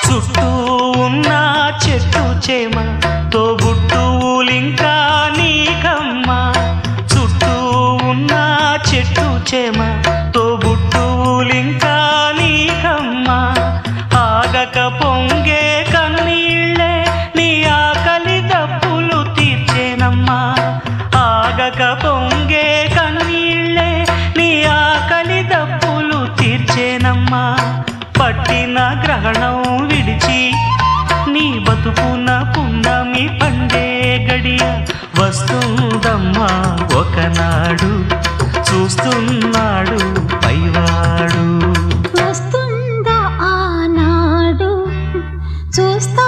చుట్టూ ఉన్న చెట్టు చేమ తోబుట్టువులింకా నీకమ్మా చుట్టూ ఉన్న చెట్టు చేమ తోబుట్టువులింకా నీకమ్మా ఆగక పొంగే కన్నీళ్ళే నీ ఆకలి దప్పులు తీర్చేనమ్మా ఆగక పొంగే కన్నీళ్ళే నీ ఆకలి దప్పులు తీర్చేనమ్మా పట్టిన గ్రహణం విడిచి నీ బతుకున పున్నమి పండే గడియ వస్తుందమ్మా ఒకనాడు చూస్తున్నాడు పైవాడు వస్తుందా ఆనాడు చూస్తా